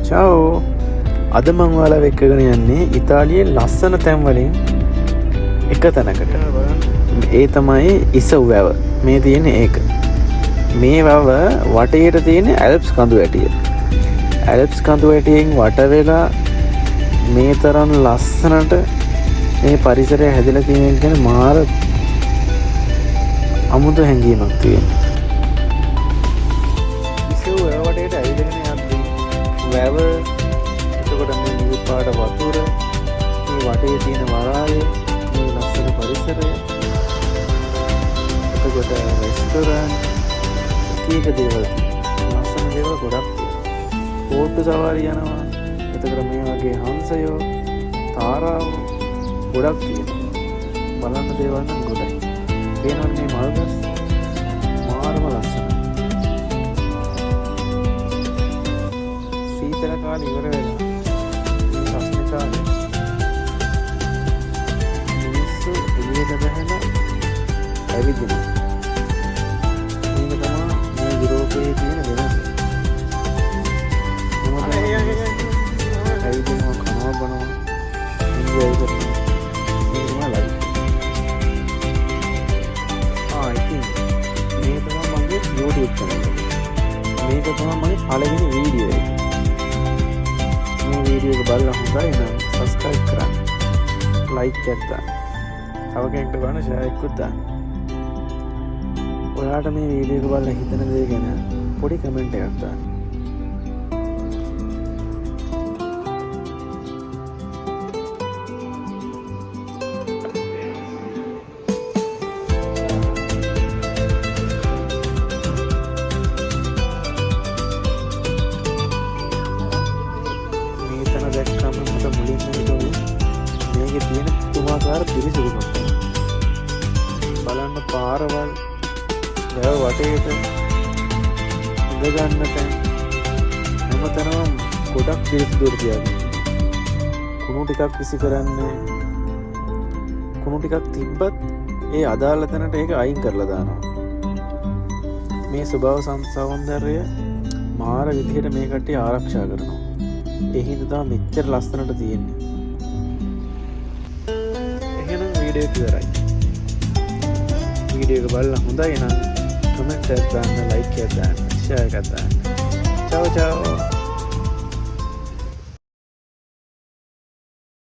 චාෝ. අද මං ඔයාලා එක්කගෙන යන්නේ ඉතාලියේ ලස්සන තැන් වලින් එක තැනකට. ඒ තමයි ඉසව් වැව. මේ තියෙන ඒක. මේ වැව වටේට තියෙන ඇල්ප්ස් කඳු වැටිය. ඇල්ප්ස් කඳු වැටියෙන් වට වෙලා මේ තරම් ලස්සනට මේ පරිසරය හැදිලා තියෙන එක ගැන මාර අමුතු හැඟීමක් තියෙනවා. ඉසව් වැව වටේට ඇවිදගෙන යද්දී වැව, එතකොට මේ නිල් පාට වතුර, මේ වටේ තියෙන වරාය, මේ ලස්සන පරිසරය, එතකොට රෙස්ටොරන්ට්, එක දේවල්, ලස්සන දේවල් ගොඩක් තියෙනවා. බෝට්ටු සවාරි යනවා. එතකොට මේ වගේ හංසයෝ, තාරාවෝ ගොඩක් තියෙනවා. බලන්න දේවල් නම් ගොඩයි. පේනවනේ මේ මල්ගස් මාරම ලස්සනයි. සීතල කාලේ ඉවර වෙලා මේ රස්නේ කාලේ මිනිස්සු එළියට බහලා ඇවිදිනවා. මේක තමයි මේ යුරෝපයේ තියෙන වෙනස. ඇවිදිනවා, කනවා බනවා, එන්ජොයි කරනවා. මේක තමයි ලයිෆ්. මේක තමයි මගේ YouTube channel එක. මේක තමයි මගේ පළවෙනි වීඩියෝ එක. මේ වීඩියෝ එක බලලා හොඳයි නම් subscribe කරන්න, like එකක් දාන්න, තව කෙනෙක්ට බලන්න share එකක් දාන්න. ඔයාලට මේ වීඩියෝ එක බලලා හිතන දේ ගැන පොඩි comment එකක් දාන්න. දැක්කම මට මුලින්ම හිතුනේ මේකේ තියෙන පුදුමාකාර පිරිසිදුකම. බලන්න පාරවල්, වැව වටේට ඉඳ ගන්නට හැමතැනම ගොඩක් පිරිසිදුර තියාගෙන. කුණු ටිකක් විසි කරන්නේ, කුණු ටිකක් තිබ්බත් ඒ අදාළ තැනට ඒක අයින් කරලා දානවා. මේ ස්වභාව සෞන්දර්යය මාර විදිහට මේ කට්ටිය ආරක්ෂා කරනවා. ඒ හින්දා මෙච්චර ලස්සනට තියෙන්නේ. එහෙනම් වීඩියෝ එක ඉවරයි. වීඩියෝ එක බලලා හොඳයි නම් කමෙන්ට් එකක් දාන්න, ලයික් එකක් දාන්න, ෂෙයාර් එකක් දාන්න. චාෝ චාෝ.